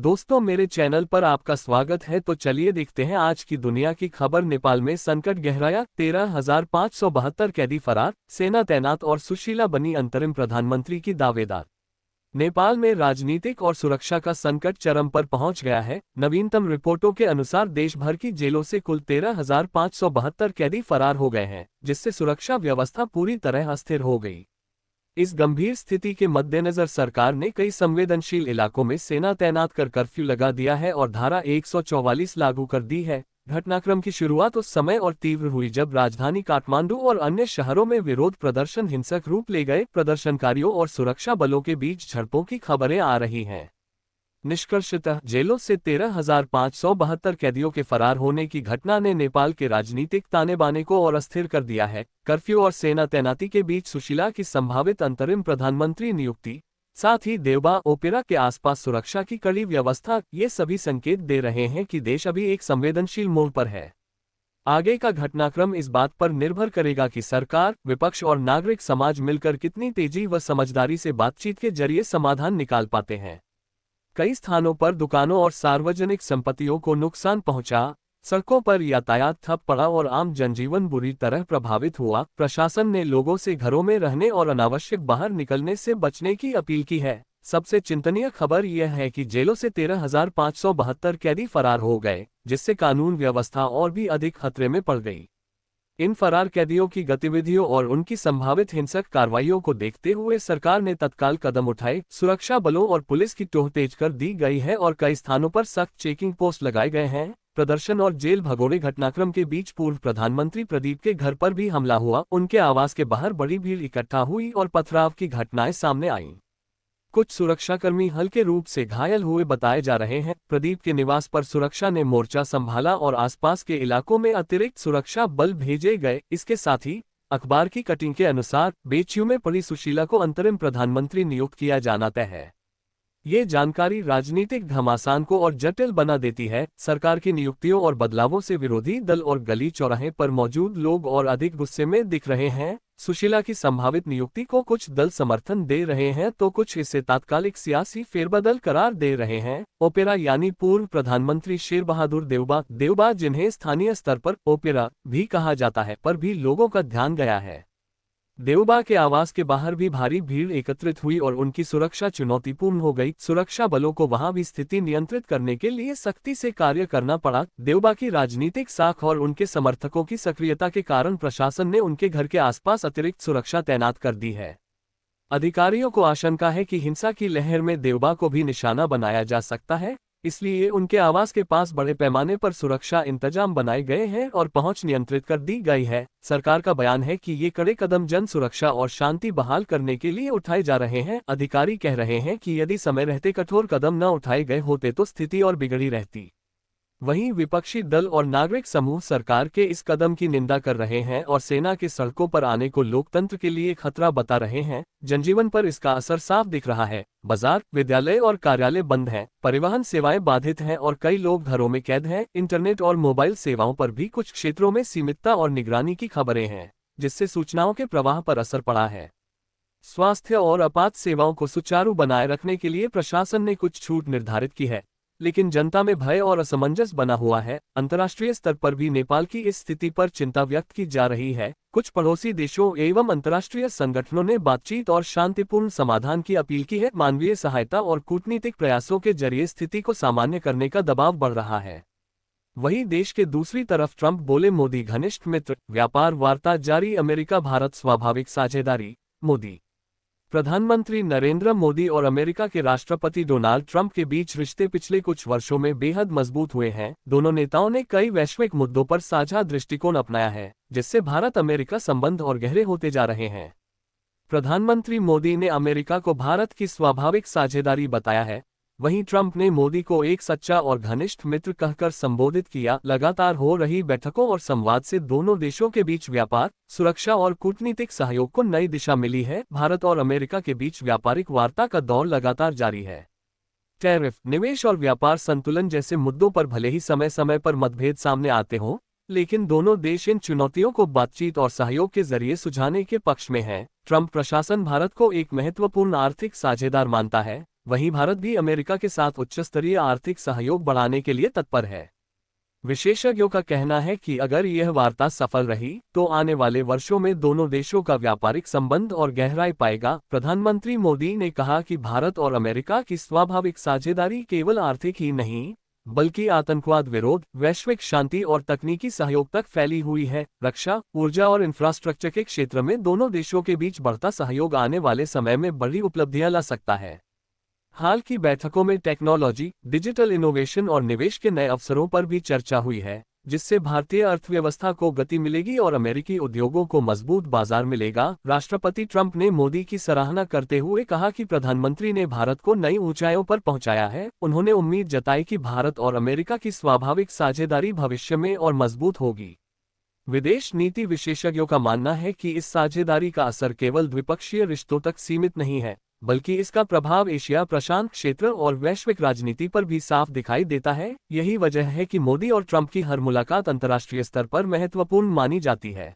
दोस्तों मेरे चैनल पर आपका स्वागत है। तो चलिए देखते हैं आज की दुनिया की खबर। नेपाल में संकट गहराया, 13,572 कैदी फरार, सेना तैनात और सुशीला बनी अंतरिम प्रधानमंत्री की दावेदार। नेपाल में राजनीतिक और सुरक्षा का संकट चरम पर पहुंच गया है। नवीनतम रिपोर्टों के अनुसार देश भर की जेलों से कुल 13,572 कैदी फरार हो गए हैं, जिससे सुरक्षा व्यवस्था पूरी तरह अस्थिर हो गई। इस गंभीर स्थिति के मद्देनजर सरकार ने कई संवेदनशील इलाकों में सेना तैनात कर कर्फ्यू लगा दिया है और धारा 144 लागू कर दी है। घटनाक्रम की शुरुआत उस समय और तीव्र हुई जब राजधानी काठमांडू और अन्य शहरों में विरोध प्रदर्शन हिंसक रूप ले गए। प्रदर्शनकारियों और सुरक्षा बलों के बीच झड़पों की खबरें आ रही हैं। निष्कर्षतः जेलों से 13,572 कैदियों के फरार होने की घटना ने नेपाल के राजनीतिक ताने बाने को और अस्थिर कर दिया है। कर्फ्यू और सेना तैनाती के बीच सुशीला की संभावित अंतरिम प्रधानमंत्री नियुक्ति, साथ ही देवबा ओपेरा के आसपास सुरक्षा की कड़ी व्यवस्था, ये सभी संकेत दे रहे हैं कि देश अभी एक संवेदनशील मोड़ पर है। आगे का घटनाक्रम इस बात पर निर्भर करेगा कि सरकार, विपक्ष और नागरिक समाज मिलकर कितनी तेजी व समझदारी से बातचीत के जरिए समाधान निकाल पाते हैं। कई स्थानों पर दुकानों और सार्वजनिक संपत्तियों को नुकसान पहुंचा, सड़कों पर यातायात ठप पड़ा और आम जनजीवन बुरी तरह प्रभावित हुआ। प्रशासन ने लोगों से घरों में रहने और अनावश्यक बाहर निकलने से बचने की अपील की है। सबसे चिंतनीय खबर यह है कि जेलों से 13,572 कैदी फरार हो गए, जिससे कानून व्यवस्था और भी अधिक खतरे में पड़ गई। इन फरार कैदियों की गतिविधियों और उनकी संभावित हिंसक कार्रवाइयों को देखते हुए सरकार ने तत्काल कदम उठाए। सुरक्षा बलों और पुलिस की टोह तेज कर दी गई है और कई स्थानों पर सख्त चेकिंग पोस्ट लगाए गए हैं। प्रदर्शन और जेल भगोड़े घटनाक्रम के बीच पूर्व प्रधानमंत्री प्रदीप के घर पर भी हमला हुआ। उनके आवास के बाहर बड़ी भीड़ इकट्ठा हुई और पथराव की घटनाएं सामने आईं। कुछ सुरक्षाकर्मी हल्के रूप से घायल हुए बताए जा रहे हैं। प्रदीप के निवास पर सुरक्षा ने मोर्चा संभाला और आसपास के इलाकों में अतिरिक्त सुरक्षा बल भेजे गए। इसके साथ ही अखबार की कटिंग के अनुसार बेच्यू में पड़ी सुशीला को अंतरिम प्रधानमंत्री नियुक्त किया जाना तय है। ये जानकारी राजनीतिक घमासान को और जटिल बना देती है। सरकार की नियुक्तियों और बदलावों से विरोधी दल और गली चौराहे पर मौजूद लोग और अधिक गुस्से में दिख रहे हैं। सुशीला की संभावित नियुक्ति को कुछ दल समर्थन दे रहे हैं तो कुछ इसे तात्कालिक सियासी फेरबदल करार दे रहे हैं। ओपेरा यानी पूर्व प्रधानमंत्री शेरबहादुर देवबा, जिन्हें स्थानीय स्तर पर ओपेरा भी कहा जाता है, पर भी लोगों का ध्यान गया है। देवबा के आवास के बाहर भी भारी भीड़ एकत्रित हुई और उनकी सुरक्षा चुनौतीपूर्ण हो गई। सुरक्षा बलों को वहां भी स्थिति नियंत्रित करने के लिए सख्ती से कार्य करना पड़ा। देवबा की राजनीतिक साख और उनके समर्थकों की सक्रियता के कारण प्रशासन ने उनके घर के आसपास अतिरिक्त सुरक्षा तैनात कर दी है। अधिकारियों को आशंका है कि हिंसा की लहर में देवबा को भी निशाना बनाया जा सकता है, इसलिए उनके आवास के पास बड़े पैमाने पर सुरक्षा इंतजाम बनाए गए हैं और पहुंच नियंत्रित कर दी गई है। सरकार का बयान है कि ये कड़े कदम जन सुरक्षा और शांति बहाल करने के लिए उठाए जा रहे हैं। अधिकारी कह रहे हैं कि यदि समय रहते कठोर कदम न उठाए गए होते तो स्थिति और बिगड़ी रहती। वहीं विपक्षी दल और नागरिक समूह सरकार के इस कदम की निंदा कर रहे हैं और सेना के सड़कों पर आने को लोकतंत्र के लिए खतरा बता रहे हैं। जनजीवन पर इसका असर साफ दिख रहा है। बाजार, विद्यालय और कार्यालय बंद हैं, परिवहन सेवाएं बाधित हैं और कई लोग घरों में कैद हैं। इंटरनेट और मोबाइल सेवाओं पर भी कुछ क्षेत्रों में सीमितता और निगरानी की खबरें हैं, जिससे सूचनाओं के प्रवाह पर असर पड़ा है। स्वास्थ्य और आपात सेवाओं को सुचारू बनाए रखने के लिए प्रशासन ने कुछ छूट निर्धारित की है, लेकिन जनता में भय और असमंजस बना हुआ है। अंतर्राष्ट्रीय स्तर पर भी नेपाल की इस स्थिति पर चिंता व्यक्त की जा रही है। कुछ पड़ोसी देशों एवं अंतर्राष्ट्रीय संगठनों ने बातचीत और शांतिपूर्ण समाधान की अपील की है। मानवीय सहायता और कूटनीतिक प्रयासों के जरिए स्थिति को सामान्य करने का दबाव बढ़ रहा है। वहीं देश के दूसरी तरफ ट्रंप बोले मोदी घनिष्ठ मित्र, व्यापार वार्ता जारी, अमेरिका भारत स्वाभाविक साझेदारी। मोदी प्रधानमंत्री नरेंद्र मोदी और अमेरिका के राष्ट्रपति डोनाल्ड ट्रंप के बीच रिश्ते पिछले कुछ वर्षों में बेहद मजबूत हुए हैं। दोनों नेताओं ने कई वैश्विक मुद्दों पर साझा दृष्टिकोण अपनाया है, जिससे भारत अमेरिका संबंध और गहरे होते जा रहे हैं। प्रधानमंत्री मोदी ने अमेरिका को भारत की स्वाभाविक साझेदारी बताया है, वहीं ट्रंप ने मोदी को एक सच्चा और घनिष्ठ मित्र कहकर संबोधित किया। लगातार हो रही बैठकों और संवाद से दोनों देशों के बीच व्यापार, सुरक्षा और कूटनीतिक सहयोग को नई दिशा मिली है। भारत और अमेरिका के बीच व्यापारिक वार्ता का दौर लगातार जारी है। टैरिफ, निवेश और व्यापार संतुलन जैसे मुद्दों पर भले ही समय समय पर मतभेद सामने आते हों, लेकिन दोनों देश इन चुनौतियों को बातचीत और सहयोग के जरिए सुलझाने के पक्ष में हैं। ट्रंप प्रशासन भारत को एक महत्वपूर्ण आर्थिक साझेदार मानता है। वहीं भारत भी अमेरिका के साथ उच्च स्तरीय आर्थिक सहयोग बढ़ाने के लिए तत्पर है। विशेषज्ञों का कहना है कि अगर यह वार्ता सफल रही तो आने वाले वर्षों में दोनों देशों का व्यापारिक संबंध और गहराई पाएगा। प्रधानमंत्री मोदी ने कहा कि भारत और अमेरिका की स्वाभाविक साझेदारी केवल आर्थिक ही नहीं बल्कि आतंकवाद विरोध, वैश्विक शांति और तकनीकी सहयोग तक फैली हुई है। रक्षा, ऊर्जा और इंफ्रास्ट्रक्चर के क्षेत्र में दोनों देशों के बीच बढ़ता सहयोग आने वाले समय में बड़ी उपलब्धियां ला सकता है। हाल की बैठकों में टेक्नोलॉजी, डिजिटल इनोवेशन और निवेश के नए अवसरों पर भी चर्चा हुई है, जिससे भारतीय अर्थव्यवस्था को गति मिलेगी और अमेरिकी उद्योगों को मजबूत बाजार मिलेगा। राष्ट्रपति ट्रंप ने मोदी की सराहना करते हुए कहा कि प्रधानमंत्री ने भारत को नई ऊंचाइयों पर पहुंचाया है। उन्होंने उम्मीद जताई कि भारत और अमेरिका की स्वाभाविक साझेदारी भविष्य में और मजबूत होगी। विदेश नीति विशेषज्ञों का मानना है कि इस साझेदारी का असर केवल द्विपक्षीय रिश्तों तक सीमित नहीं है, बल्कि इसका प्रभाव एशिया प्रशांत क्षेत्र और वैश्विक राजनीति पर भी साफ दिखाई देता है। यही वजह है कि मोदी और ट्रंप की हर मुलाकात अंतर्राष्ट्रीय स्तर पर महत्वपूर्ण मानी जाती है।